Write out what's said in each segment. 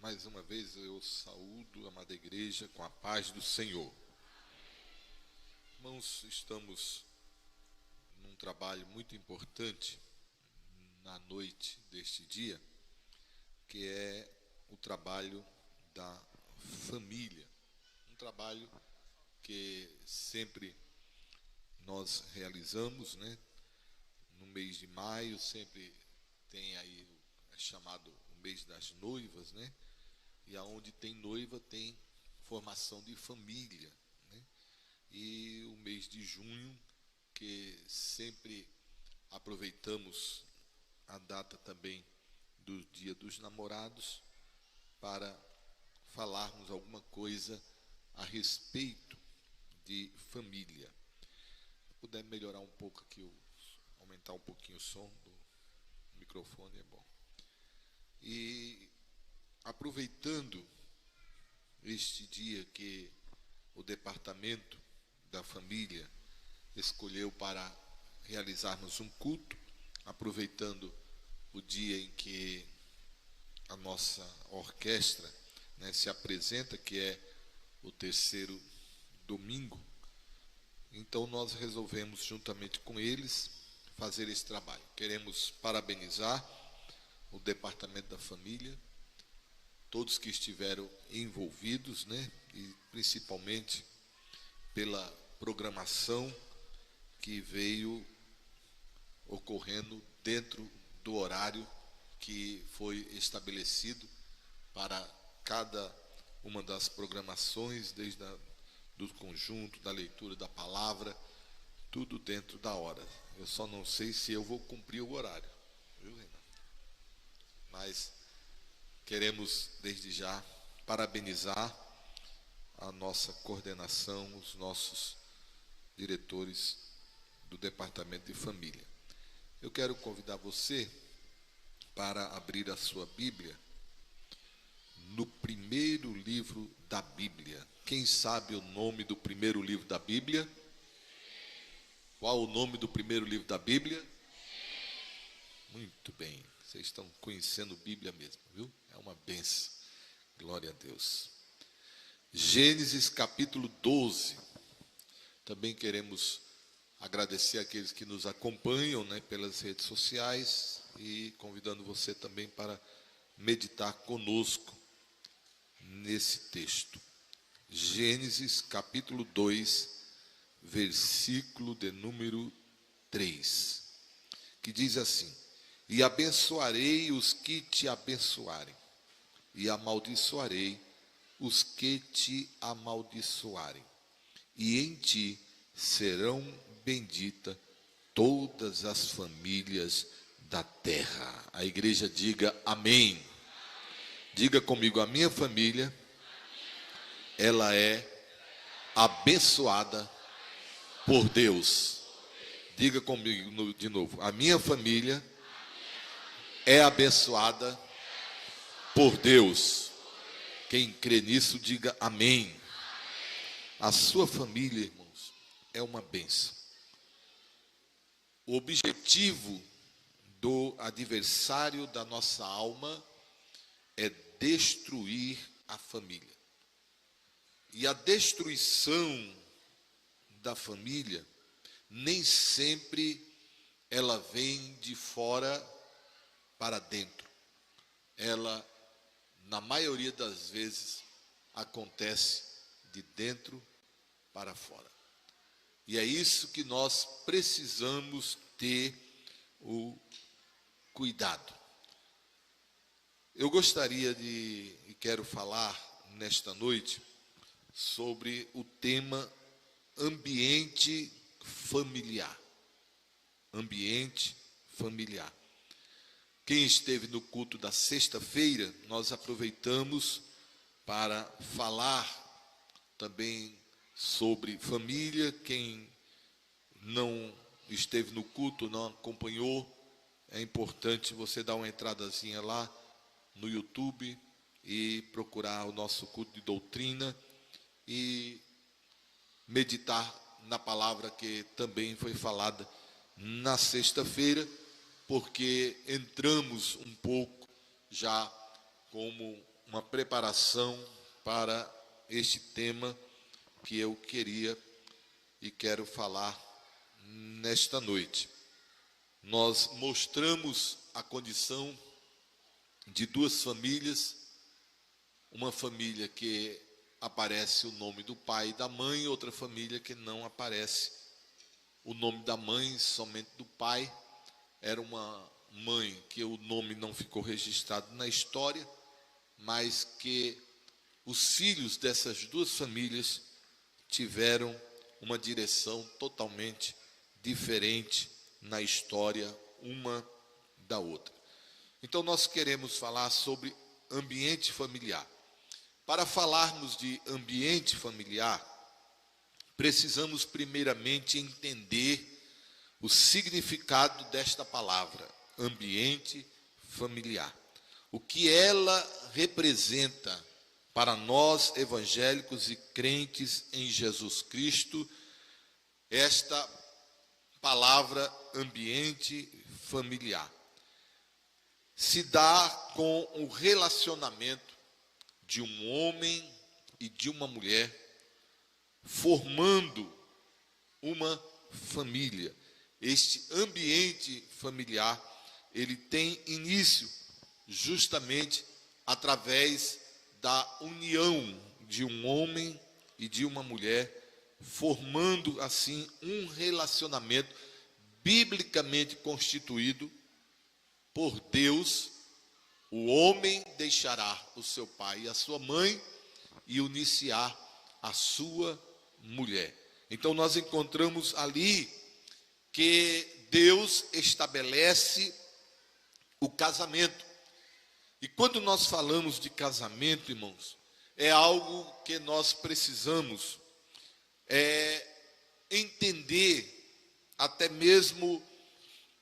Mais uma vez eu saúdo a amada igreja com a paz do Senhor. Irmãos, estamos num trabalho muito importante na noite deste dia, que é o trabalho da família. Um trabalho que sempre nós realizamos, né? No mês de maio sempre tem aí chamado o mês das noivas, né? E aonde tem noiva tem formação de família, né? E o mês de junho, que sempre aproveitamos a data também do Dia dos Namorados para falarmos alguma coisa a respeito de família. Se puder melhorar um pouco aqui, aumentar um pouquinho o som do microfone, é bom. E aproveitando este dia que o Departamento da Família escolheu para realizarmos um culto, aproveitando o dia em que a nossa orquestra, né, se apresenta, que é o terceiro domingo, então nós resolvemos, juntamente com eles, fazer esse trabalho. Queremos parabenizar o Departamento da Família, todos que estiveram envolvidos, né? E principalmente pela programação que veio ocorrendo dentro do horário que foi estabelecido para cada uma das programações, desde do conjunto, da leitura da palavra, tudo dentro da hora. Eu só não sei se eu vou cumprir o horário, viu, Renan? Mas queremos, desde já, parabenizar a nossa coordenação, os nossos diretores do Departamento de Família. Eu quero convidar você para abrir a sua Bíblia no primeiro livro da Bíblia. Quem sabe o nome do primeiro livro da Bíblia? Qual o nome do primeiro livro da Bíblia? Muito bem, vocês estão conhecendo Bíblia mesmo, viu? É uma benção, glória a Deus. Gênesis capítulo 12. Também queremos agradecer àqueles que nos acompanham, né, pelas redes sociais e convidando você também para meditar conosco nesse texto. Gênesis capítulo 2, versículo de número 3, que diz assim: E abençoarei os que te abençoarem, e amaldiçoarei os que te amaldiçoarem, e em ti serão benditas todas as famílias da terra. A igreja diga amém. Diga comigo: a minha família, ela é abençoada por Deus. Diga comigo de novo: a minha família é abençoada por Deus. Quem crê nisso, diga amém. A sua família, irmãos, é uma bênção. O objetivo do adversário da nossa alma é destruir a família. E a destruição da família, nem sempre ela vem de fora para dentro. Ela, na maioria das vezes, acontece de dentro para fora. E é isso que nós precisamos ter o cuidado. Eu gostaria e quero falar nesta noite sobre o tema ambiente familiar. Ambiente familiar. Quem esteve no culto da sexta-feira, nós aproveitamos para falar também sobre família. Quem não esteve no culto, não acompanhou, é importante você dar uma entradazinha lá no YouTube e procurar o nosso culto de doutrina e meditar na palavra que também foi falada na sexta-feira, porque entramos um pouco já como uma preparação para este tema que eu queria e quero falar nesta noite. Nós mostramos a condição de duas famílias, uma família que aparece o nome do pai e da mãe, outra família que não aparece o nome da mãe, somente do pai. Era uma mãe que o nome não ficou registrado na história, mas que os filhos dessas duas famílias tiveram uma direção totalmente diferente na história uma da outra. Então nós queremos falar sobre ambiente familiar. Para falarmos de ambiente familiar, precisamos primeiramente entender o significado desta palavra, ambiente familiar. O que ela representa para nós evangélicos e crentes em Jesus Cristo, esta palavra ambiente familiar. Se dá com o relacionamento de um homem e de uma mulher, formando uma família. Este ambiente familiar, ele tem início justamente através da união de um homem e de uma mulher, formando assim um relacionamento biblicamente constituído por Deus. O homem deixará o seu pai e a sua mãe e unir-se-á a sua mulher. Então nós encontramos ali que Deus estabelece o casamento. E quando nós falamos de casamento, irmãos, é algo que nós precisamos entender, até mesmo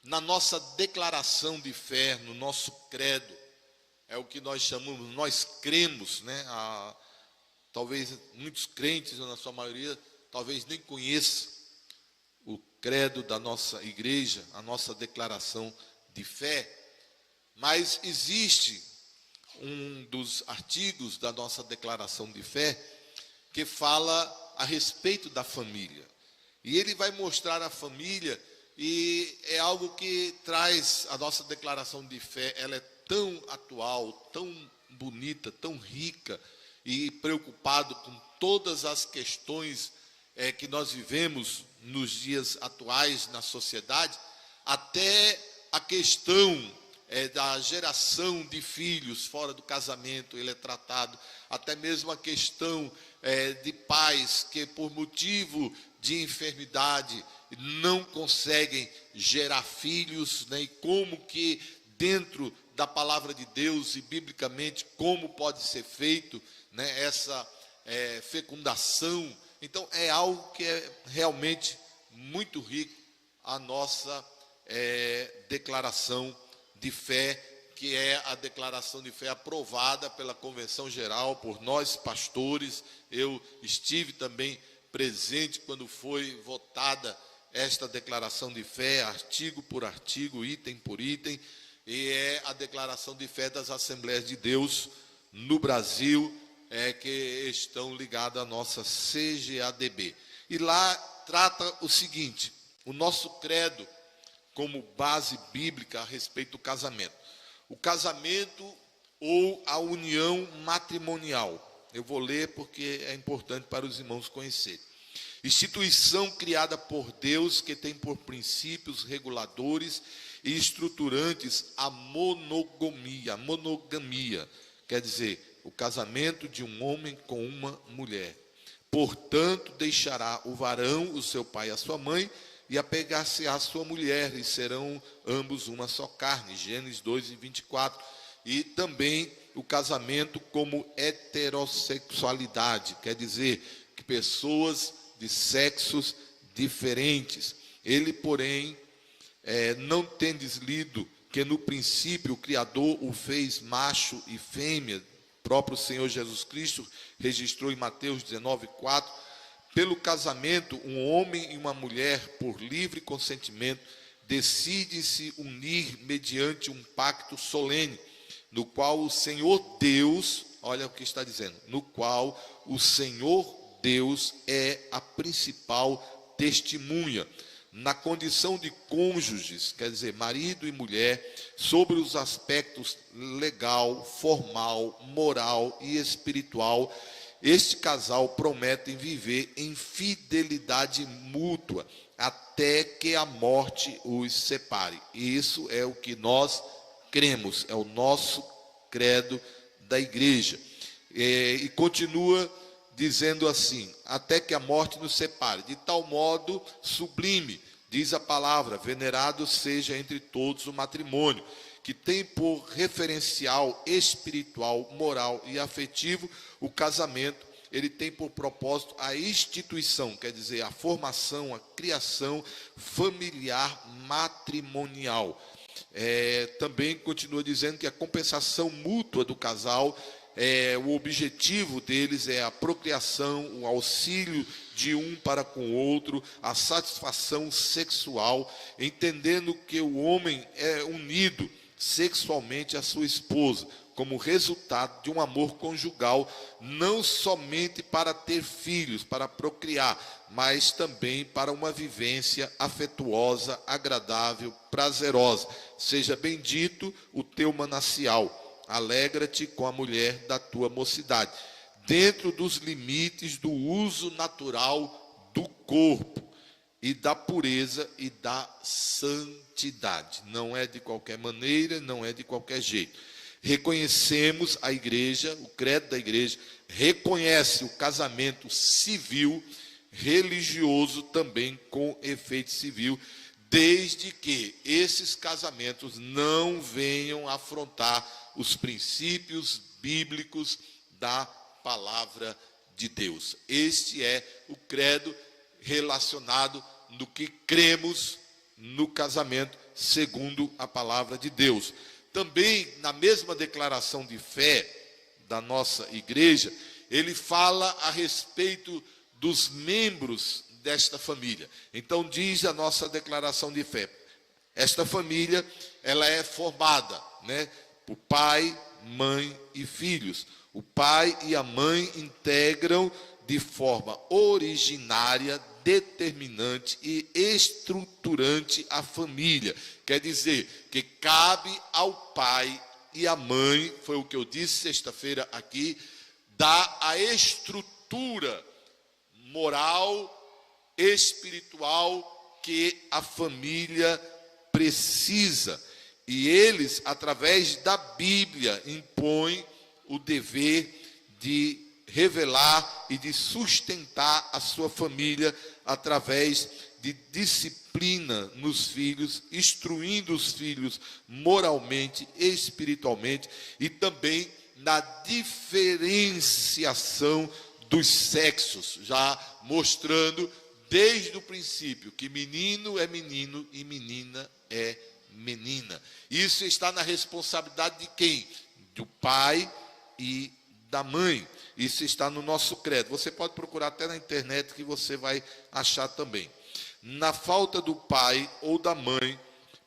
na nossa declaração de fé, no nosso credo. É o que nós chamamos, nós cremos, né? Talvez muitos crentes, ou na sua maioria, talvez nem conheçam o credo da nossa igreja, a nossa declaração de fé, mas existe um dos artigos da nossa declaração de fé que fala a respeito da família. E ele vai mostrar a família, e é algo que traz a nossa declaração de fé, ela é tão atual, tão bonita, tão rica, e preocupado com todas as questões que nós vivemos nos dias atuais na sociedade, até a questão da geração de filhos fora do casamento, ele é tratado, até mesmo a questão de pais que por motivo de enfermidade não conseguem gerar filhos, né? E como que dentro da palavra de Deus e biblicamente como pode ser feito, né, essa fecundação. Então é algo que é realmente muito rico, a nossa declaração de fé, que é a declaração de fé aprovada pela Convenção Geral, por nós pastores. Eu estive também presente quando foi votada esta declaração de fé, artigo por artigo, item por item, e é a declaração de fé das Assembleias de Deus no Brasil, que estão ligadas à nossa CGADB. E lá trata o seguinte: o nosso credo como base bíblica a respeito do casamento. O casamento ou a união matrimonial. Eu vou ler porque é importante para os irmãos conhecerem. Instituição criada por Deus que tem por princípios reguladores e estruturantes a monogamia. Monogamia quer dizer o casamento de um homem com uma mulher. Portanto, deixará o varão o seu pai e a sua mãe, e apegar-se à sua mulher, e serão ambos uma só carne. Gênesis 2:24. E também o casamento como heterossexualidade, quer dizer que pessoas de sexos diferentes. Ele, porém, não tendes lido que no princípio o Criador o fez macho e fêmea, próprio Senhor Jesus Cristo registrou em Mateus 19:4, pelo casamento, um homem e uma mulher, por livre consentimento, decidem-se unir mediante um pacto solene, no qual o Senhor Deus olha o que está dizendo, no qual o Senhor Deus é a principal testemunha, na condição de cônjuges, quer dizer, marido e mulher, sobre os aspectos legal, formal, moral e espiritual. Este casal promete viver em fidelidade mútua até que a morte os separe. E isso é o que nós cremos, é o nosso credo da igreja. E continua dizendo assim, até que a morte nos separe, de tal modo sublime, diz a palavra, venerado seja entre todos o matrimônio, que tem por referencial espiritual, moral e afetivo o casamento. Ele tem por propósito a instituição, quer dizer, a formação, a criação familiar matrimonial. Também continua dizendo que a compensação mútua do casal, o objetivo deles é a procriação, o auxílio de um para com o outro, a satisfação sexual, entendendo que o homem é unido sexualmente à sua esposa, como resultado de um amor conjugal, não somente para ter filhos, para procriar, mas também para uma vivência afetuosa, agradável, prazerosa. Seja bendito o teu manancial, alegra-te com a mulher da tua mocidade, dentro dos limites do uso natural do corpo, e da pureza e da santidade. Não é de qualquer maneira, não é de qualquer jeito. Reconhecemos a igreja, o credo da igreja, reconhece o casamento civil, religioso também com efeito civil, desde que esses casamentos não venham afrontar os princípios bíblicos da palavra de Deus. Este é o credo relacionado no que cremos no casamento segundo a palavra de Deus. Também, na mesma declaração de fé da nossa igreja, ele fala a respeito dos membros desta família. Então, diz a nossa declaração de fé, esta família, ela é formada, por pai, mãe e filhos. O pai e a mãe integram de forma originária, determinante e estruturante a família. Quer dizer que cabe ao pai e à mãe, foi o que eu disse sexta-feira aqui, dar a estrutura moral, espiritual que a família precisa. E eles, através da Bíblia, impõem o dever de revelar e de sustentar a sua família através de disciplina nos filhos, instruindo os filhos moralmente, espiritualmente e também na diferenciação dos sexos, já mostrando desde o princípio que menino é menino e menina é menina. Isso está na responsabilidade de quem? Do pai e da mãe. Isso está no nosso credo. Você pode procurar até na internet que você vai achar também. Na falta do pai ou da mãe,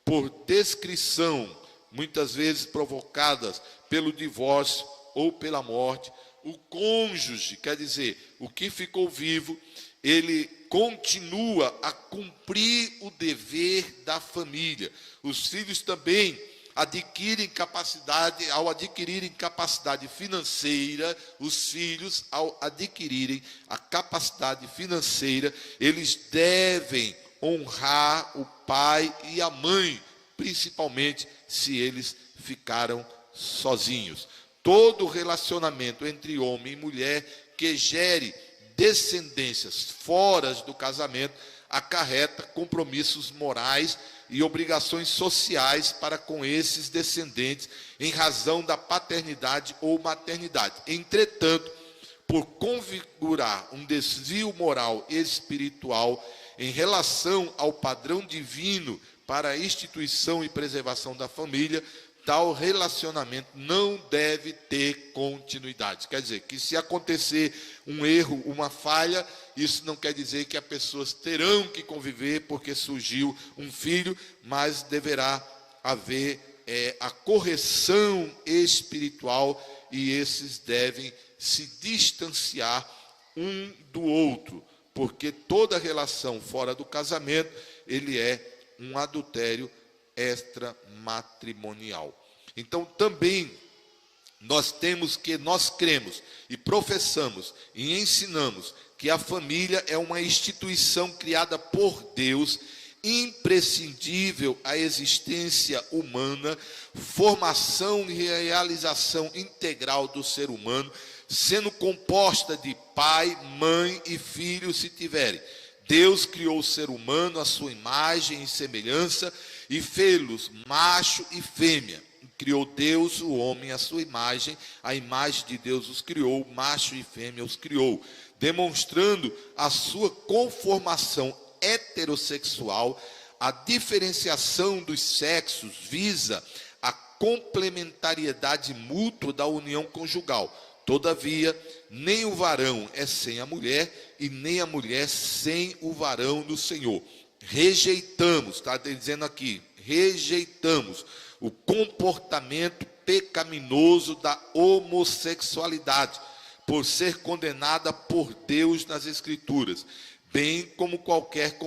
por descrição, muitas vezes provocadas pelo divórcio ou pela morte, o cônjuge, quer dizer, o que ficou vivo, ele continua a cumprir o dever da família. Os filhos também adquirem capacidade, ao adquirirem capacidade financeira, os filhos, ao adquirirem a capacidade financeira, eles devem honrar o pai e a mãe, principalmente se eles ficaram sozinhos. Todo relacionamento entre homem e mulher que gere descendências fora do casamento acarreta compromissos morais e obrigações sociais para com esses descendentes em razão da paternidade ou maternidade. Entretanto, por configurar um desvio moral e espiritual em relação ao padrão divino para a instituição e preservação da família, tal relacionamento não deve ter continuidade. Quer dizer, que se acontecer um erro, uma falha, isso não quer dizer que as pessoas terão que conviver porque surgiu um filho, mas deverá haver a correção espiritual e esses devem se distanciar um do outro, porque toda relação fora do casamento, ele é um adultério extramatrimonial. Então, também nós cremos e professamos e ensinamos que a família é uma instituição criada por Deus, imprescindível à existência humana, formação e realização integral do ser humano, sendo composta de pai, mãe e filho, se tiverem. Deus criou o ser humano à sua imagem e semelhança e fê-los macho e fêmea. Criou Deus o homem à sua imagem, a imagem de Deus os criou, macho e fêmea os criou, demonstrando a sua conformação heterossexual. A diferenciação dos sexos visa a complementariedade mútua da união conjugal. Todavia, nem o varão é sem a mulher, e nem a mulher sem o varão do Senhor. Rejeitamos, está dizendo aqui, rejeitamos o comportamento pecaminoso da homossexualidade, por ser condenada por Deus nas Escrituras, bem como qualquer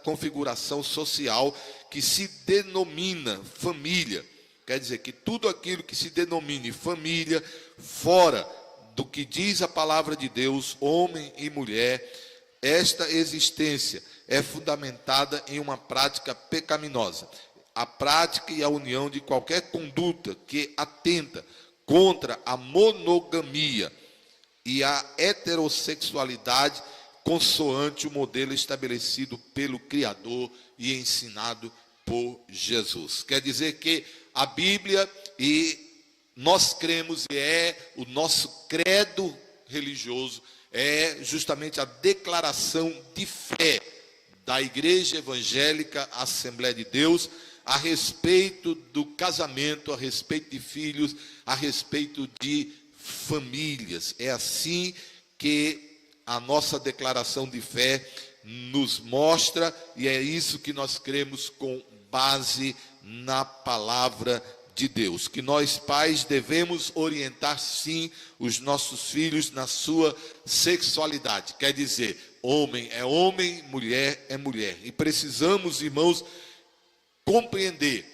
configuração social que se denomina família. Quer dizer que tudo aquilo que se denomine família, fora do que diz a palavra de Deus, homem e mulher, esta existência é fundamentada em uma prática pecaminosa. A prática e a união de qualquer conduta que atenta contra a monogamia e a heterossexualidade, consoante o modelo estabelecido pelo Criador e ensinado por Jesus. Quer dizer que a Bíblia, e nós cremos, e é o nosso credo religioso, é justamente a declaração de fé da Igreja Evangélica Assembleia de Deus a respeito do casamento, a respeito de filhos, a respeito de famílias. É assim que a nossa declaração de fé nos mostra, e é isso que nós cremos com base na palavra de Deus, que nós pais devemos orientar sim os nossos filhos na sua sexualidade. Quer dizer, homem é homem, mulher é mulher, e precisamos, irmãos, compreender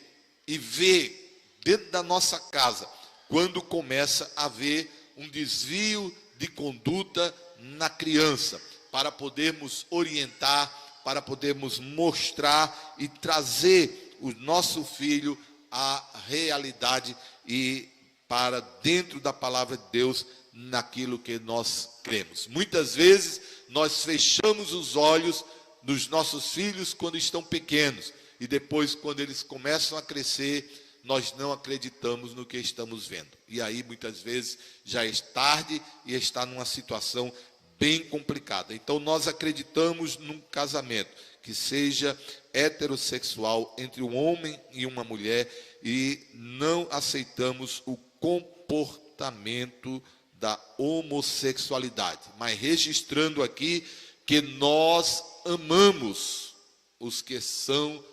e ver dentro da nossa casa quando começa a haver um desvio de conduta na criança, para podermos orientar, para podermos mostrar e trazer o nosso filho à realidade e para dentro da palavra de Deus, naquilo que nós cremos. Muitas vezes nós fechamos os olhos dos nossos filhos quando estão pequenos, e depois, quando eles começam a crescer, nós não acreditamos no que estamos vendo. E aí, muitas vezes, já é tarde e está numa situação bem complicada. Então, nós acreditamos num casamento que seja heterossexual entre um homem e uma mulher, e não aceitamos o comportamento da homossexualidade. Mas registrando aqui que nós amamos os que são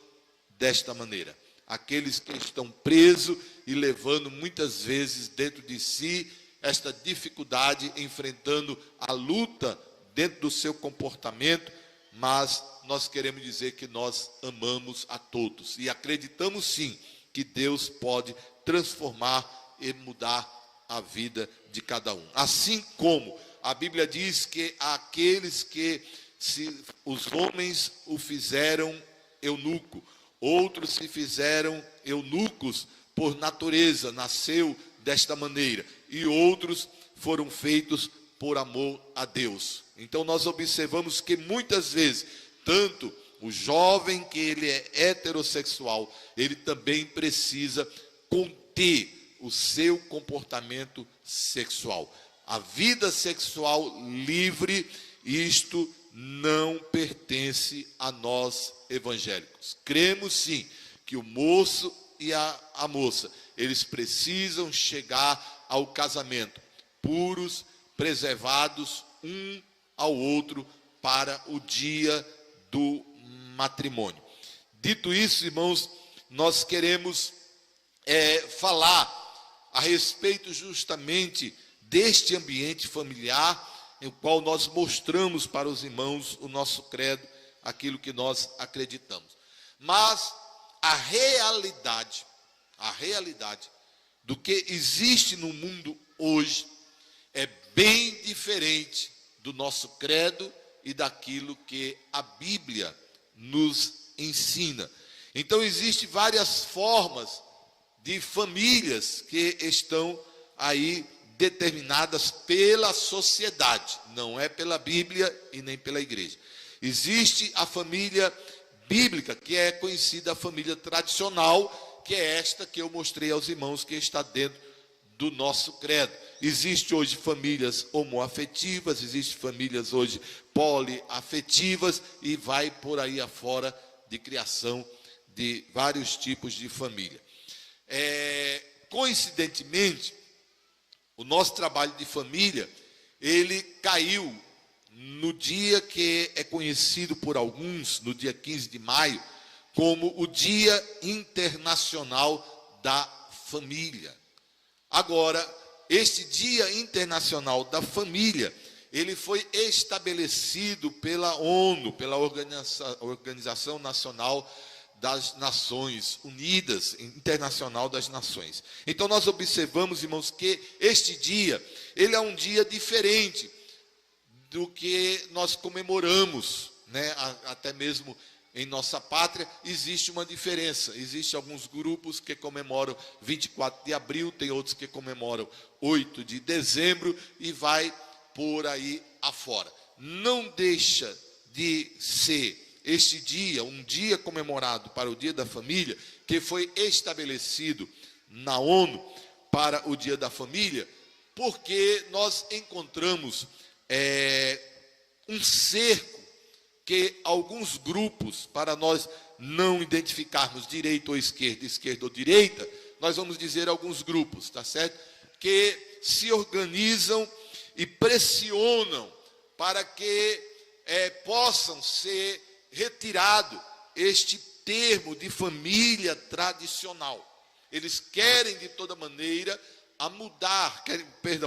desta maneira, aqueles que estão presos e levando muitas vezes dentro de si esta dificuldade, enfrentando a luta dentro do seu comportamento, mas nós queremos dizer que nós amamos a todos e acreditamos sim que Deus pode transformar e mudar a vida de cada um. Assim como a Bíblia diz que aqueles que os homens o fizeram eunuco, outros se fizeram eunucos por natureza, nasceu desta maneira, e outros foram feitos por amor a Deus. Então nós observamos que muitas vezes, tanto o jovem que ele é heterossexual, ele também precisa conter o seu comportamento sexual. A vida sexual livre, isto não pertence a nós evangélicos. Cremos sim que o moço e a moça, eles precisam chegar ao casamento puros, preservados um ao outro para o dia do matrimônio. Dito isso, irmãos, nós queremos falar a respeito justamente deste ambiente familiar, em qual nós mostramos para os irmãos o nosso credo, aquilo que nós acreditamos. Mas a realidade do que existe no mundo hoje é bem diferente do nosso credo e daquilo que a Bíblia nos ensina. Então, existem várias formas de famílias que estão aí determinadas pela sociedade, não é pela Bíblia e nem pela igreja. Existe a família bíblica, que é conhecida a família tradicional, que é esta que eu mostrei aos irmãos, que está dentro do nosso credo. Existe hoje famílias homoafetivas, existe famílias hoje poliafetivas, e vai por aí afora de criação de vários tipos de família. Coincidentemente, o nosso trabalho de família, ele caiu no dia que é conhecido por alguns, no dia 15 de maio, como o Dia Internacional da Família. Agora, este Dia Internacional da Família, ele foi estabelecido pela ONU, pela Organização Nacional das Nações Unidas, Internacional das Nações. Então nós observamos, irmãos, que este dia, ele é um dia diferente do que nós comemoramos, né? Até mesmo em nossa pátria existe uma diferença. Existem alguns grupos que comemoram 24 de abril, tem outros que comemoram 8 de dezembro e vai por aí afora. Não deixa de ser este dia, um dia comemorado para o Dia da Família, que foi estabelecido na ONU para o Dia da Família, porque nós encontramos um cerco que alguns grupos, para nós não identificarmos direita ou esquerda ou direita, nós vamos dizer alguns grupos, tá certo? Que se organizam e pressionam para que possam ser retirado este termo de família tradicional. Eles querem de toda maneira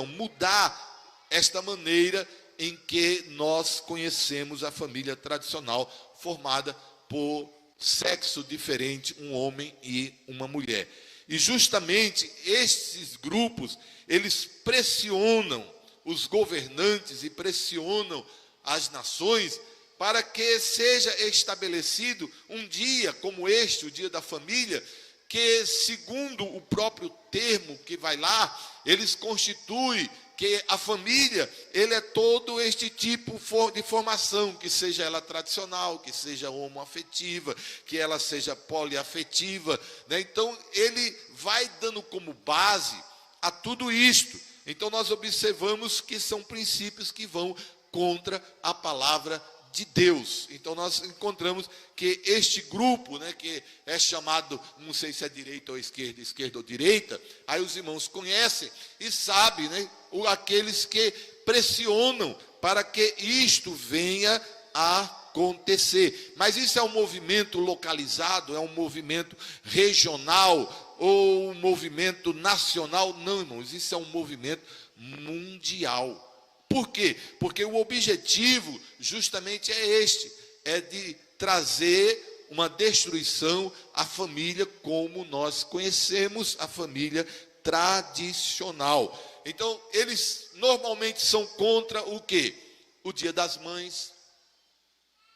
mudar esta maneira em que nós conhecemos a família tradicional, formada por sexo diferente, um homem e uma mulher. E justamente esses grupos, eles pressionam os governantes e pressionam as nações para que seja estabelecido um dia como este, o Dia da Família, que, segundo o próprio termo que vai lá, eles constituem que a família, ele é todo este tipo de formação, que seja ela tradicional, que seja homoafetiva, que ela seja poliafetiva, né? Então, ele vai dando como base a tudo isto. Então, nós observamos que são princípios que vão contra a palavra de Deus. Então nós encontramos que este grupo, né, que é chamado, não sei se é direita ou esquerda ou direita, aí os irmãos conhecem e sabem, né, aqueles que pressionam para que isto venha a acontecer. Mas isso é um movimento localizado, é um movimento regional ou um movimento nacional? Não, irmãos, isso é um movimento mundial. Por quê? Porque o objetivo justamente é este, é de trazer uma destruição à família como nós conhecemos a família tradicional. Então, eles normalmente são contra o quê? O Dia das Mães.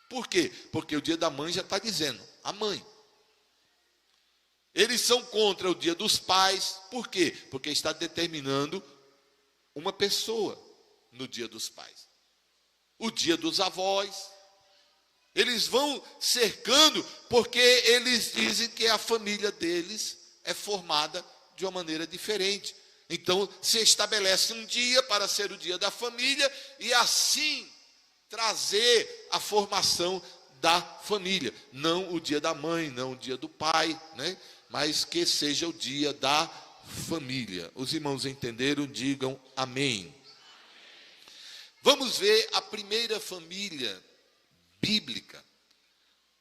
Por quê? Porque o Dia da Mãe já está dizendo, a mãe. Eles são contra o Dia dos Pais. Por quê? Porque está determinando uma pessoa no Dia dos Pais. O Dia dos Avós. Eles vão cercando porque eles dizem que a família deles é formada de uma maneira diferente. Então, se estabelece um dia para ser o Dia da Família e assim trazer a formação da família. Não o Dia da Mãe, não o Dia do Pai, né? Mas que seja o Dia da Família. Os irmãos entenderam? Digam amém. Vamos ver a primeira família bíblica.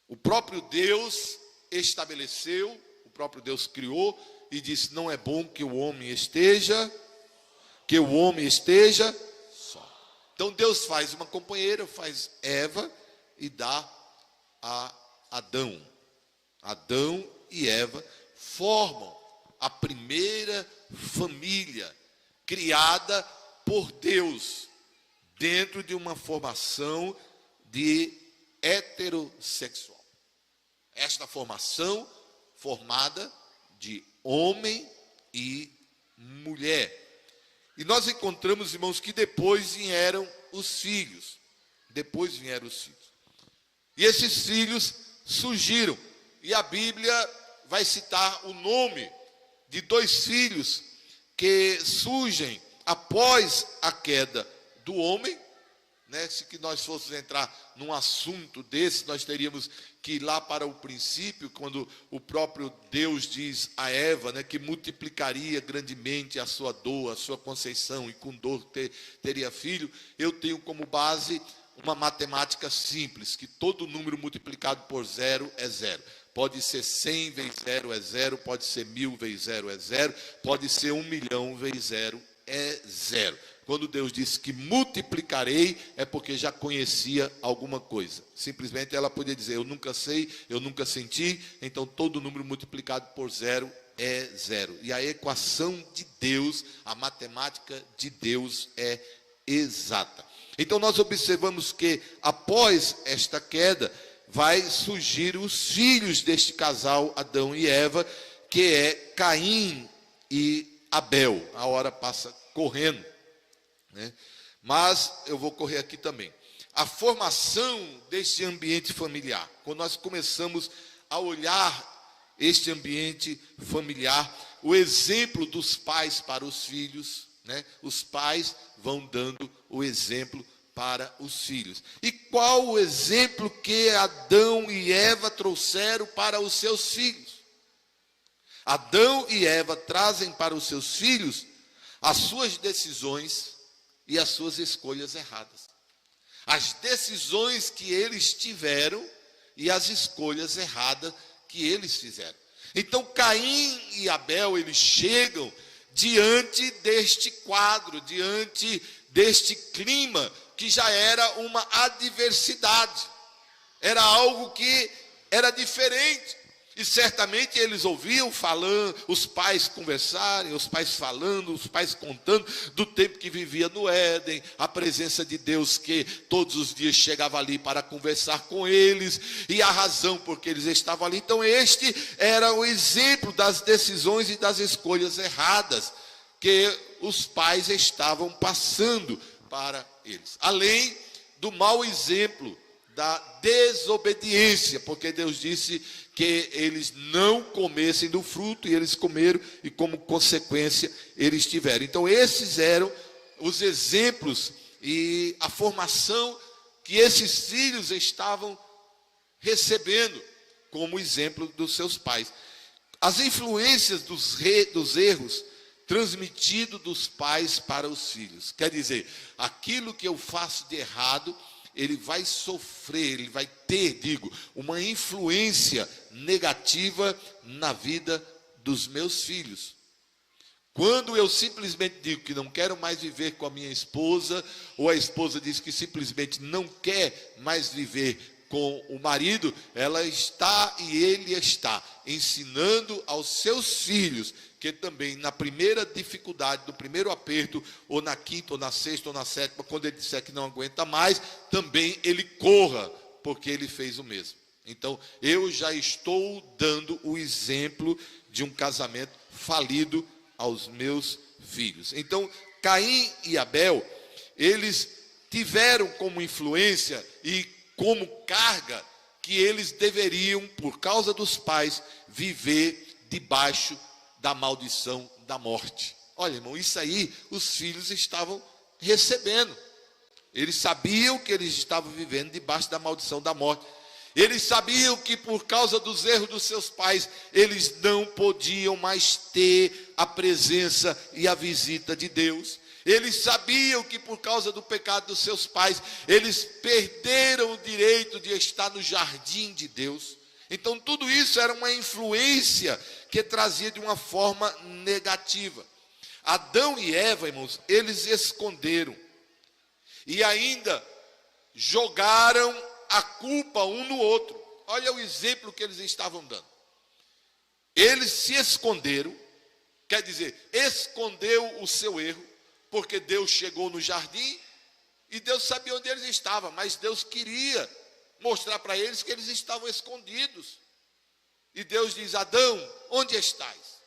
O próprio Deus estabeleceu, o próprio Deus criou e disse: não é bom que o homem esteja só. Então Deus faz uma companheira, faz Eva e dá a Adão. Adão e Eva formam a primeira família criada por Deus dentro de uma formação de heterossexual. Esta formação formada de homem e mulher. E nós encontramos, irmãos, que depois vieram os filhos. E esses filhos surgiram. E a Bíblia vai citar o nome de 2 filhos que surgem após a queda do homem. Se que nós fôssemos entrar num assunto desse, nós teríamos que ir lá para o princípio, quando o próprio Deus diz a Eva, que multiplicaria grandemente a sua dor, a sua conceição, e com dor teria filho. Eu tenho como base uma matemática simples, que todo número multiplicado por 0 é 0. Pode ser 100 vezes 0 é 0, pode ser 1000 vezes 0 é 0, pode ser 1 milhão vezes 0 é 0. Quando Deus disse que multiplicarei, é porque já conhecia alguma coisa. Simplesmente ela podia dizer: eu nunca sei, eu nunca senti, então todo número multiplicado por 0 é 0. E a equação de Deus, a matemática de Deus é exata. Então nós observamos que após esta queda, vai surgir os filhos deste casal, Adão e Eva, que é Caim e Abel. A hora passa correndo, mas eu vou correr aqui também. A formação deste ambiente familiar, quando nós começamos a olhar este ambiente familiar, o exemplo dos pais para os filhos, os pais vão dando o exemplo para os filhos. E qual o exemplo que Adão e Eva trouxeram para os seus filhos? Adão e Eva trazem para os seus filhos as suas decisões e as suas escolhas erradas. As decisões que eles tiveram e as escolhas erradas que eles fizeram. Então Caim e Abel, eles chegam diante deste quadro, diante deste clima que já era uma adversidade. Era algo que era diferente. E certamente eles ouviam falando, os pais conversarem, os pais falando, os pais contando do tempo que vivia no Éden, a presença de Deus que todos os dias chegava ali para conversar com eles, e a razão por que eles estavam ali. Então este era o exemplo das decisões e das escolhas erradas que os pais estavam passando para eles. Além do mau exemplo da desobediência, porque Deus disse que eles não comessem do fruto, e eles comeram, e como consequência eles tiveram. Então esses eram os exemplos e a formação que esses filhos estavam recebendo como exemplo dos seus pais. As influências dos erros transmitidos dos pais para os filhos. Quer dizer, aquilo que eu faço de errado, ele vai sofrer, ele vai ter, uma influência negativa na vida dos meus filhos. Quando eu simplesmente digo que não quero mais viver com a minha esposa, ou a esposa diz que simplesmente não quer mais viver com o marido, ela está e ele está ensinando aos seus filhos que também na primeira dificuldade, no primeiro aperto, ou na quinta, ou na sexta, ou na sétima, quando ele disser que não aguenta mais, também ele corra, porque ele fez o mesmo. Então, eu já estou dando o exemplo de um casamento falido aos meus filhos. Então, Caim e Abel, eles tiveram como influência e como carga que eles deveriam, por causa dos pais, viver debaixo da maldição da morte. Olha, irmão, isso aí os filhos estavam recebendo. Eles sabiam que eles estavam vivendo debaixo da maldição da morte. Eles sabiam que por causa dos erros dos seus pais, eles não podiam mais ter a presença e a visita de Deus. Eles sabiam que por causa do pecado dos seus pais, eles perderam o direito de estar no jardim de Deus. Então tudo isso era uma influência que trazia de uma forma negativa. Adão e Eva, irmãos, eles esconderam e ainda jogaram a culpa um no outro. Olha o exemplo que eles estavam dando. Eles se esconderam, quer dizer, escondeu o seu erro, porque Deus chegou no jardim e Deus sabia onde eles estavam, mas Deus queria mostrar para eles que eles estavam escondidos. E Deus diz: Adão, onde estás?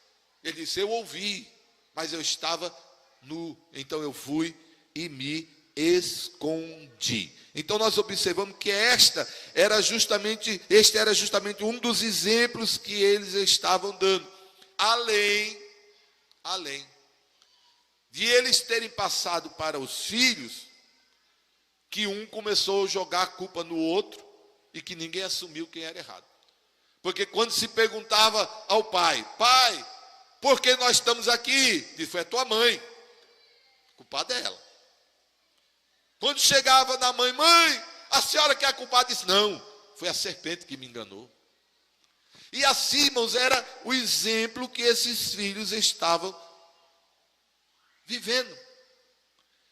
Ele disse: eu ouvi, mas eu estava nu, então eu fui e me escondi. Então nós observamos que este era justamente um dos exemplos que eles estavam dando. Além de eles terem passado para os filhos, que um começou a jogar a culpa no outro e que ninguém assumiu quem era errado. Porque quando se perguntava ao pai: pai, por que nós estamos aqui? Diz: foi a tua mãe. A culpada é ela. Quando chegava na mãe: mãe, a senhora que é a culpada? Disse: não, foi a serpente que me enganou. E assim, irmãos, era o exemplo que esses filhos estavam vivendo.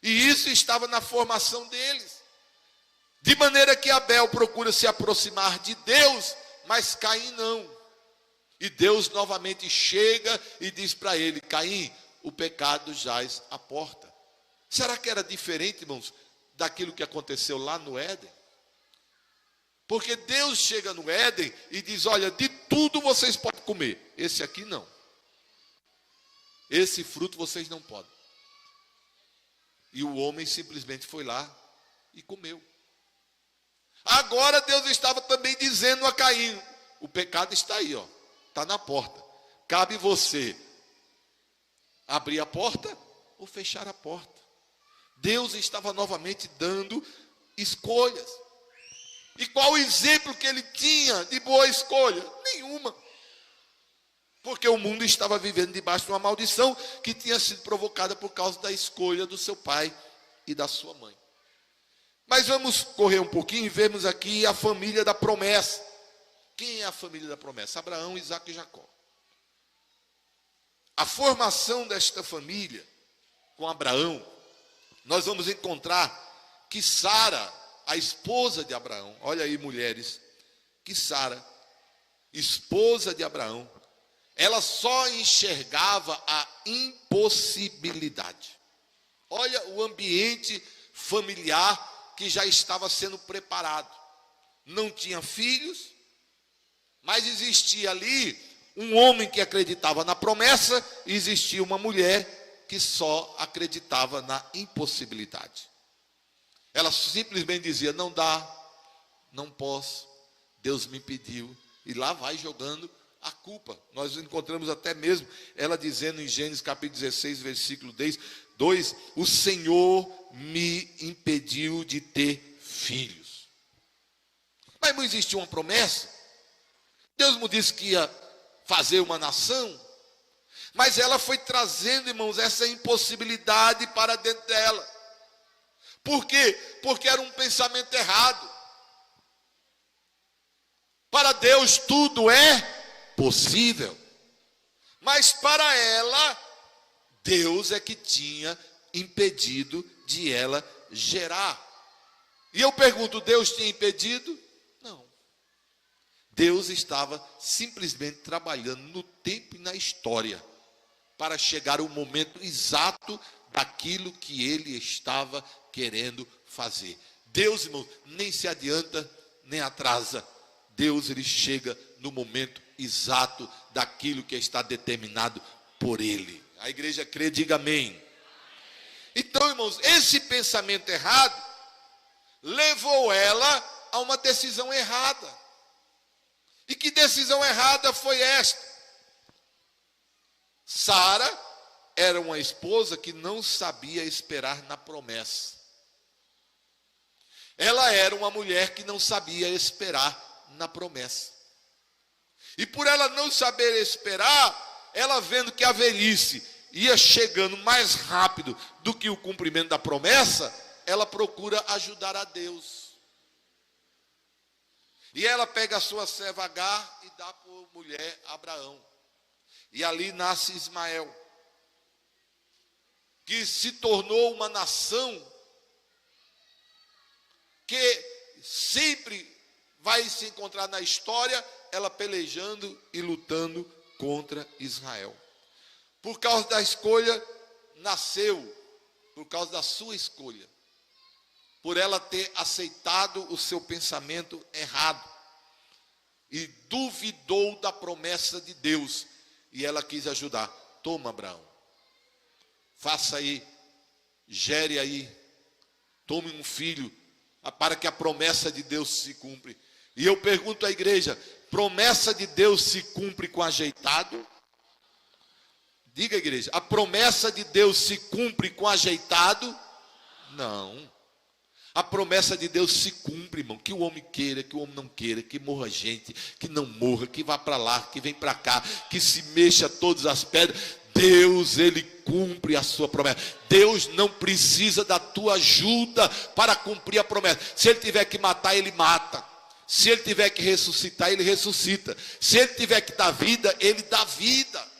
E isso estava na formação deles. De maneira que Abel procura se aproximar de Deus, mas Caim não. E Deus novamente chega e diz para ele: Caim, o pecado jaz à porta. Será que era diferente, irmãos, daquilo que aconteceu lá no Éden? Porque Deus chega no Éden e diz: olha, de tudo vocês podem comer, esse aqui não. Esse fruto vocês não podem. E o homem simplesmente foi lá e comeu. Agora Deus estava também dizendo a Caim: o pecado está aí, ó, está na porta. Cabe você abrir a porta ou fechar a porta. Deus estava novamente dando escolhas. E qual o exemplo que ele tinha de boa escolha? Nenhuma. Porque o mundo estava vivendo debaixo de uma maldição que tinha sido provocada por causa da escolha do seu pai e da sua mãe. Mas vamos correr um pouquinho e vemos aqui a família da promessa. Quem é a família da promessa? Abraão, Isaque e Jacó. A formação desta família com Abraão, nós vamos encontrar que Sara, a esposa de Abraão, olha aí, mulheres, que Sara, esposa de Abraão, ela só enxergava a impossibilidade. Olha o ambiente familiar que já estava sendo preparado. Não tinha filhos, mas existia ali um homem que acreditava na promessa e existia uma mulher que só acreditava na impossibilidade. Ela simplesmente dizia: não dá, não posso, Deus me pediu. E lá vai jogando a culpa. Nós encontramos até mesmo ela dizendo em Gênesis capítulo 16, versículo 2: o Senhor me impediu de ter filhos. Mas não existia uma promessa. Deus me disse que ia fazer uma nação, mas ela foi trazendo, irmãos, essa impossibilidade para dentro dela. Por quê? Porque era um pensamento errado. Para Deus tudo é possível, mas para ela, Deus é que tinha impedido de ela gerar. E eu pergunto: Deus tinha impedido? Não. Deus estava simplesmente trabalhando no tempo e na história para chegar o momento exato daquilo que ele estava querendo fazer. Deus, irmão, nem se adianta nem atrasa. Deus, ele chega no momento exato daquilo que está determinado por ele. A igreja crê, diga amém. Então, irmãos, esse pensamento errado levou ela a uma decisão errada. E que decisão errada foi esta? Sara era uma esposa que não sabia esperar na promessa. Ela era uma mulher que não sabia esperar na promessa. E por ela não saber esperar, ela vendo que a velhice ia chegando mais rápido do que o cumprimento da promessa, ela procura ajudar a Deus. E ela pega a sua serva Agar e dá por mulher a Abraão. E ali nasce Ismael, que se tornou uma nação que sempre vai se encontrar na história, ela pelejando e lutando contra Israel. Por causa da escolha, nasceu, por causa da sua escolha, por ela ter aceitado o seu pensamento errado e duvidou da promessa de Deus, e ela quis ajudar. Toma, Abraão, faça aí, gere aí, tome um filho, para que a promessa de Deus se cumpra. E eu pergunto à igreja: promessa de Deus se cumpre com ajeitado? Diga, igreja, a promessa de Deus se cumpre com ajeitado? Não. A promessa de Deus se cumpre, irmão, que o homem queira, que o homem não queira, que morra gente, que não morra, que vá para lá, que vem para cá, que se mexa todas as pedras. Deus, ele cumpre a sua promessa. Deus não precisa da tua ajuda para cumprir a promessa. Se ele tiver que matar, ele mata. Se ele tiver que ressuscitar, ele ressuscita. Se ele tiver que dar vida, ele dá vida.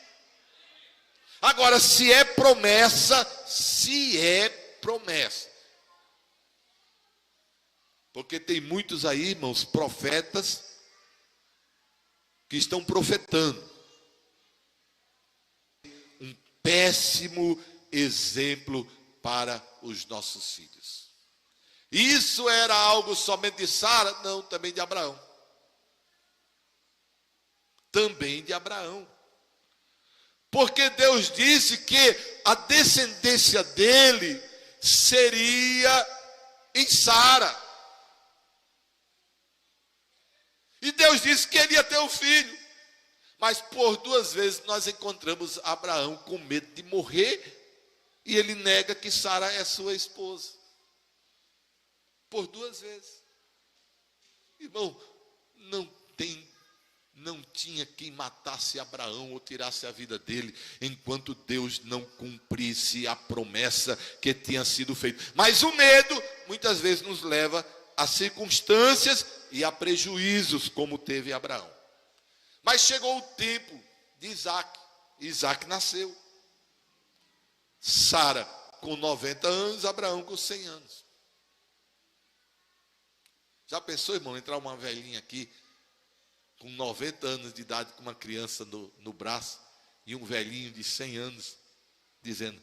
Agora, se é promessa, porque tem muitos aí, irmãos, profetas, que estão profetando. Um péssimo exemplo para os nossos filhos. Isso era algo somente de Sara? Não, também de Abraão. Também de Abraão. Porque Deus disse que a descendência dele seria em Sara. E Deus disse que ele ia ter um filho. Mas por 2 vezes nós encontramos Abraão com medo de morrer, e ele nega que Sara é sua esposa. Por 2 vezes. Irmão, não tinha quem matasse Abraão ou tirasse a vida dele, enquanto Deus não cumprisse a promessa que tinha sido feita. Mas o medo muitas vezes nos leva a circunstâncias e a prejuízos, como teve Abraão. Mas chegou o tempo de Isaac. Isaac nasceu. Sara com 90 anos, Abraão com 100 anos. Já pensou, irmão, entrar uma velhinha aqui com 90 anos de idade, com uma criança no braço, e um velhinho de 100 anos dizendo: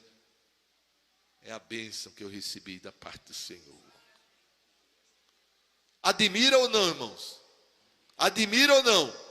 é a bênção que eu recebi da parte do Senhor. Admira ou não, irmãos? Admira ou não?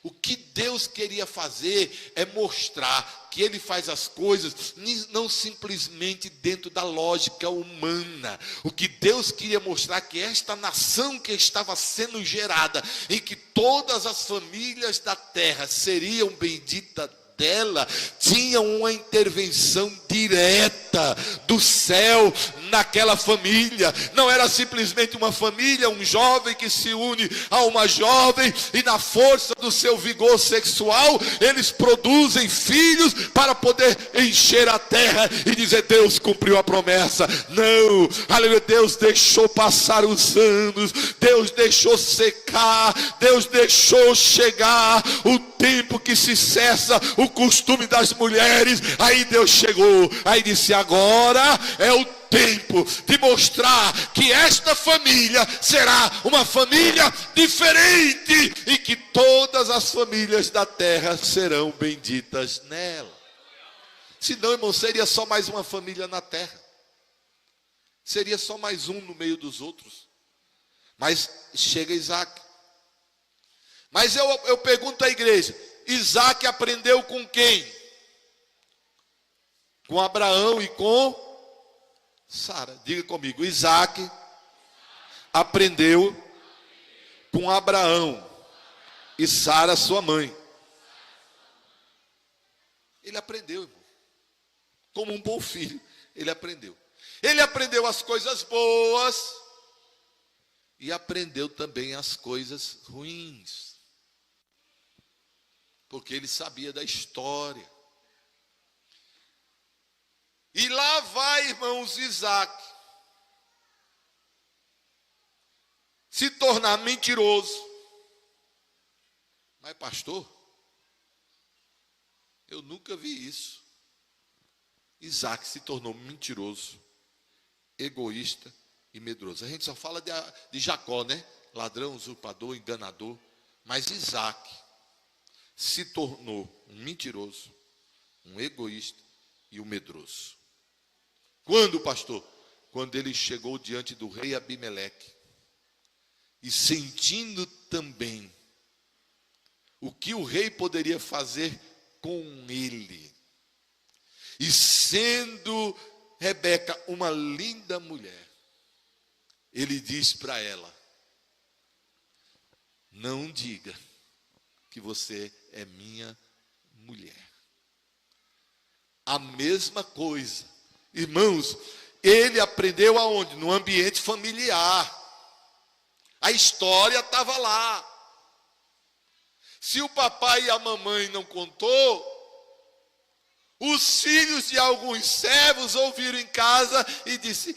O que Deus queria fazer é mostrar que Ele faz as coisas não simplesmente dentro da lógica humana. O que Deus queria mostrar que esta nação que estava sendo gerada, em que todas as famílias da terra seriam benditas dela, tinha uma intervenção direta do céu naquela família. Não era simplesmente uma família, um jovem que se une a uma jovem, e na força do seu vigor sexual eles produzem filhos para poder encher a terra e dizer: Deus cumpriu a promessa. Não, aleluia, Deus deixou passar os anos, Deus deixou secar, Deus deixou chegar o tempo que se cessa o costume das mulheres. Aí Deus chegou, aí disse: agora é o tempo de mostrar que esta família será uma família diferente, e que todas as famílias da terra serão benditas nela. Senão, irmão, seria só mais uma família na terra, seria só mais um no meio dos outros. Mas chega Isaac. Mas eu pergunto à igreja: Isaac aprendeu com quem? Com Abraão e com Sara. Diga comigo: Isaac aprendeu com Abraão e Sara, sua mãe. Ele aprendeu, irmão. Como um bom filho, ele aprendeu. Ele aprendeu as coisas boas e aprendeu também as coisas ruins, porque ele sabia da história. E lá vai, irmãos, Isaac se tornar mentiroso. Mas, pastor, eu nunca vi isso. Isaac se tornou mentiroso, egoísta e medroso. A gente só fala de Jacó, né? Ladrão, usurpador, enganador. Mas Isaac se tornou um mentiroso, um egoísta e um medroso. Quando, pastor? Quando ele chegou diante do rei Abimeleque e sentindo também o que o rei poderia fazer com ele, e sendo Rebeca uma linda mulher, ele diz para ela: não diga que você é minha mulher. A mesma coisa, irmãos, ele aprendeu aonde? No ambiente familiar. A história estava lá. Se o papai e a mamãe não contou, os filhos de alguns servos ouviram em casa e disse: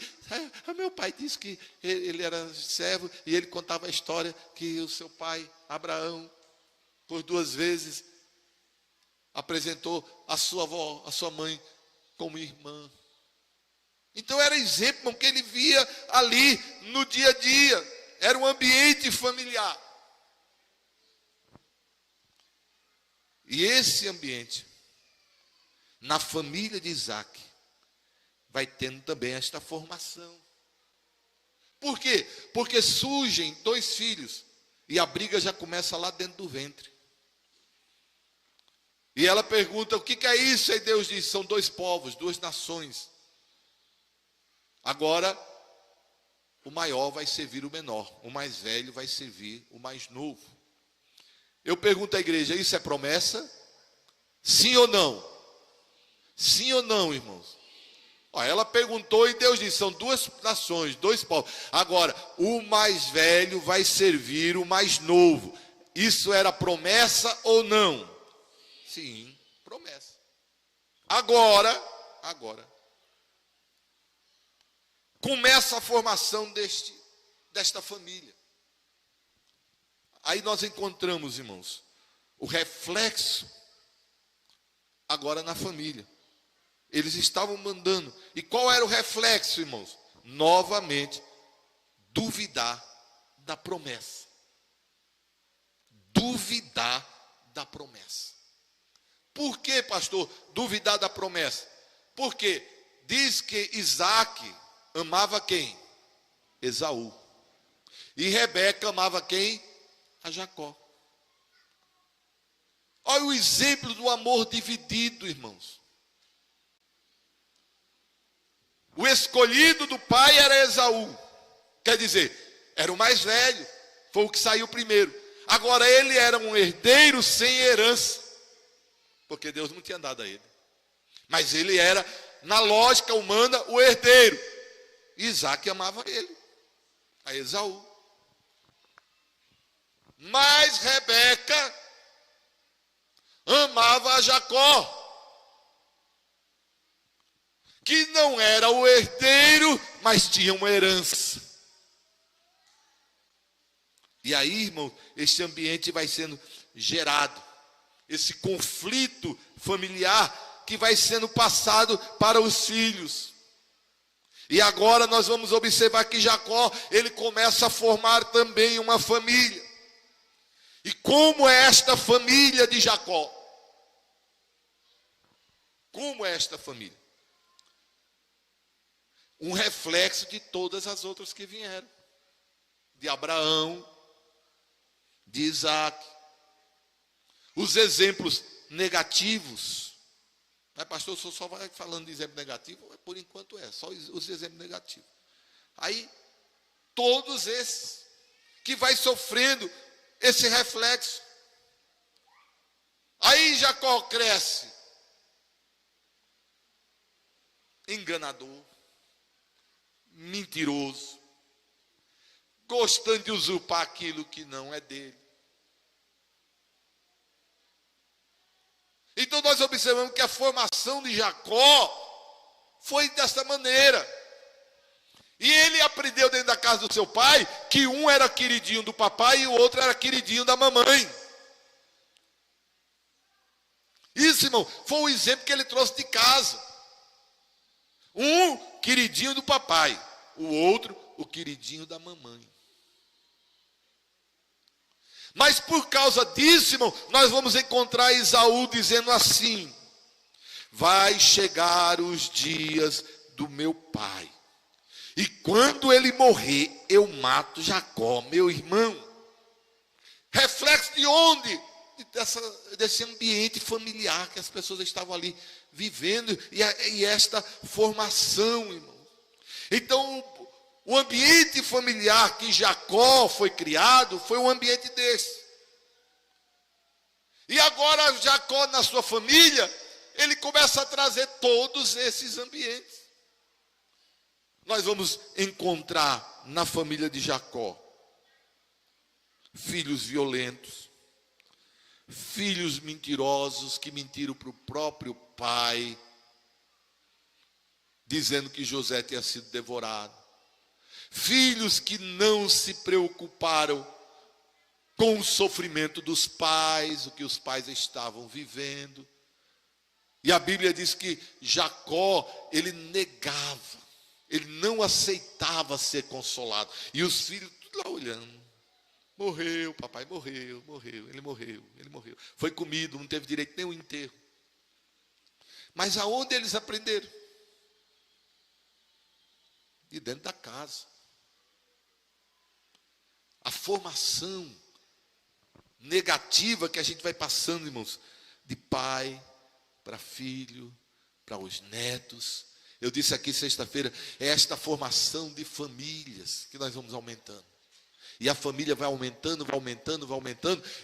meu pai disse que ele era servo e ele contava a história que o seu pai, Abraão, por 2 vezes apresentou a sua avó, a sua mãe, como irmã. Então era exemplo, irmão, que ele via ali no dia a dia. Era um ambiente familiar. E esse ambiente, na família de Isaac, vai tendo também esta formação. Por quê? Porque surgem 2 filhos e a briga já começa lá dentro do ventre. E ela pergunta: o que é isso? E Deus diz: são 2 povos, 2 nações. Agora, o maior vai servir o menor, o mais velho vai servir o mais novo. Eu pergunto à igreja: isso é promessa? Sim ou não? Sim ou não, irmãos? Ela perguntou e Deus disse: são 2 nações, 2 povos. Agora, o mais velho vai servir o mais novo. Isso era promessa ou não? Sim, promessa. Agora, começa a formação desta família. Aí nós encontramos, irmãos, o reflexo agora na família. Eles estavam mandando. E qual era o reflexo, irmãos? Novamente, duvidar da promessa. Duvidar da promessa. Por que, pastor, duvidar da promessa? Porque diz que Isaac amava quem? Esaú. E Rebeca amava quem? A Jacó. Olha o exemplo do amor dividido, irmãos. O escolhido do pai era Esaú. Quer dizer, era o mais velho. Foi o que saiu primeiro. Agora ele era um herdeiro sem herança. Porque Deus não tinha dado a ele. Mas ele era, na lógica humana, o herdeiro. Isaac amava ele, a Esaú. Mas Rebeca amava a Jacó, que não era o herdeiro, mas tinha uma herança. E aí, irmão, este ambiente vai sendo gerado, esse conflito familiar que vai sendo passado para os filhos. E agora nós vamos observar que Jacó, ele começa a formar também uma família. E como é esta família de Jacó? Como é esta família? Um reflexo de todas as outras que vieram. De Abraão, de Isaac. Os exemplos negativos. Mas pastor, o senhor só vai falando de exemplo negativo? Por enquanto só os exemplos negativos. Aí, todos esses que vai sofrendo esse reflexo. Aí Jacó cresce. Enganador. Mentiroso. Gostando de usurpar aquilo que não é dele. Então nós observamos que a formação de Jacó foi dessa maneira. E ele aprendeu dentro da casa do seu pai que um era queridinho do papai e o outro era queridinho da mamãe. Isso, irmão, foi o exemplo que ele trouxe de casa. Um queridinho do papai, o outro o queridinho da mamãe. Mas por causa disso, irmão, nós vamos encontrar Esaú dizendo assim: vai chegar os dias do meu pai, e quando ele morrer, eu mato Jacó, meu irmão. Reflexo de onde? Desse ambiente familiar que as pessoas estavam ali vivendo, e esta formação, irmão. Então, o ambiente familiar que Jacó foi criado foi um ambiente desse. E agora Jacó, na sua família, ele começa a trazer todos esses ambientes. Nós vamos encontrar na família de Jacó filhos violentos, filhos mentirosos que mentiram para o próprio pai, dizendo que José tinha sido devorado. Filhos que não se preocuparam com o sofrimento dos pais, o que os pais estavam vivendo. E a Bíblia diz que Jacó, ele negava, ele não aceitava ser consolado. E os filhos tudo lá olhando. Morreu, papai, morreu, ele morreu. Foi comido, não teve direito nem ao enterro. Mas aonde eles aprenderam? De dentro da casa. A formação negativa que a gente vai passando, irmãos, de pai para filho, para os netos. Eu disse aqui sexta-feira, é esta formação de famílias que nós vamos aumentando. E a família vai aumentando.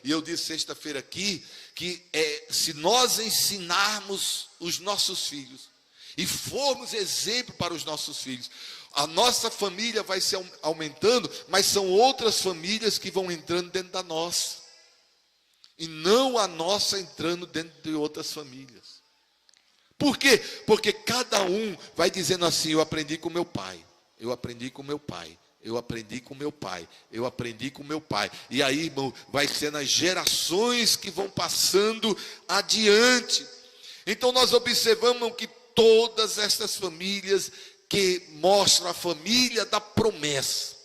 E eu disse sexta-feira aqui, que se nós ensinarmos os nossos filhos, e formos exemplo para os nossos filhos, a nossa família vai se aumentando, mas são outras famílias que vão entrando dentro da nossa. E não a nossa entrando dentro de outras famílias. Por quê? Porque cada um vai dizendo assim: eu aprendi com meu pai, eu aprendi com meu pai, eu aprendi com meu pai, eu aprendi com meu pai. E aí, irmão, vai sendo as gerações que vão passando adiante. Então nós observamos que todas essas famílias que mostram a família da promessa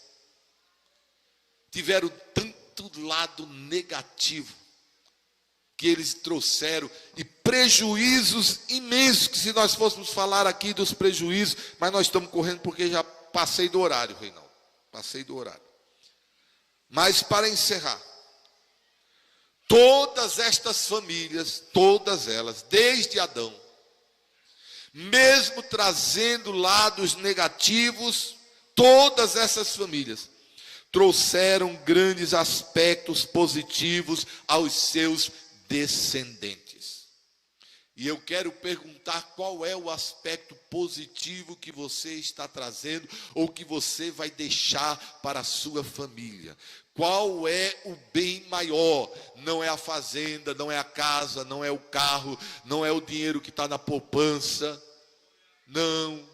tiveram tanto lado negativo que eles trouxeram, e prejuízos imensos, que se nós fôssemos falar aqui dos prejuízos, mas nós estamos correndo porque já passei do horário, Reinaldo, passei do horário. Mas para encerrar, todas estas famílias, todas elas, desde Adão, mesmo trazendo lados negativos, todas essas famílias trouxeram grandes aspectos positivos aos seus descendentes. E eu quero perguntar qual é o aspecto positivo que você está trazendo, ou que você vai deixar para a sua família. Qual é o bem maior? Não é a fazenda, não é a casa, não é o carro, não é o dinheiro que está na poupança. Não.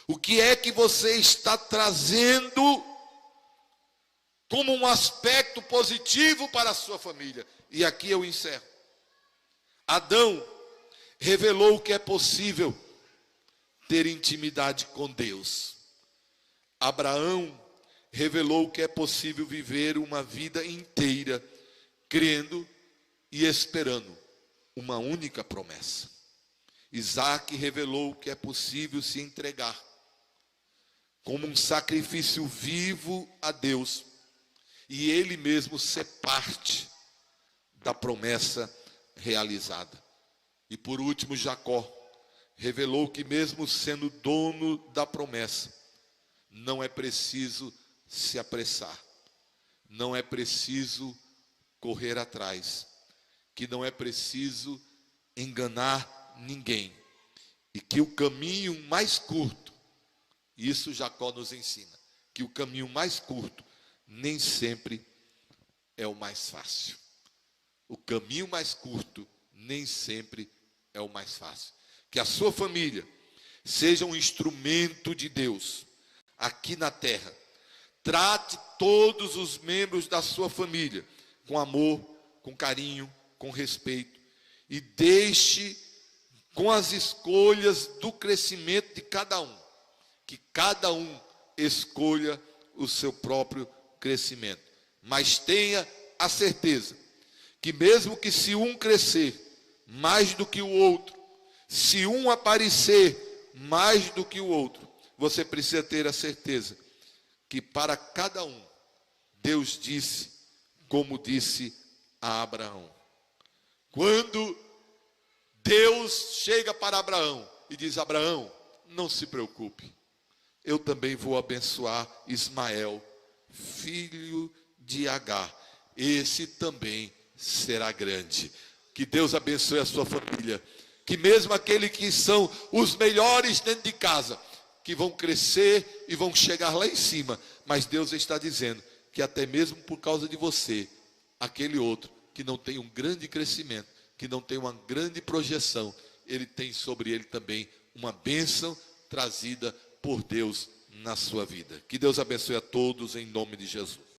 O que é que você está trazendo como um aspecto positivo para a sua família? E aqui eu encerro. Adão revelou que é possível ter intimidade com Deus. Abraão revelou que é possível viver uma vida inteira crendo e esperando uma única promessa. Isaac revelou que é possível se entregar como um sacrifício vivo a Deus e ele mesmo ser parte da promessa realizada. E por último, Jacó revelou que mesmo sendo dono da promessa, não é preciso se apressar, não é preciso correr atrás, que não é preciso enganar ninguém, e que o caminho mais curto, isso Jacó nos ensina, que o caminho mais curto nem sempre é o mais fácil. O caminho mais curto nem sempre é o mais fácil. Que a sua família seja um instrumento de Deus, aqui na terra. Trate todos os membros da sua família com amor, com carinho, com respeito, e deixe com as escolhas do crescimento de cada um, que cada um escolha o seu próprio crescimento. Mas tenha a certeza que mesmo que se um crescer mais do que o outro, se um aparecer mais do que o outro, você precisa ter a certeza que para cada um, Deus disse, como disse a Abraão. Quando Deus chega para Abraão e diz: Abraão, não se preocupe, eu também vou abençoar Ismael, filho de Agar. Esse também será grande. Que Deus abençoe a sua família. Que mesmo aqueles que são os melhores dentro de casa, que vão crescer e vão chegar lá em cima, mas Deus está dizendo que até mesmo por causa de você, aquele outro que não tem um grande crescimento, que não tem uma grande projeção, ele tem sobre ele também uma bênção trazida por Deus na sua vida. Que Deus abençoe a todos em nome de Jesus.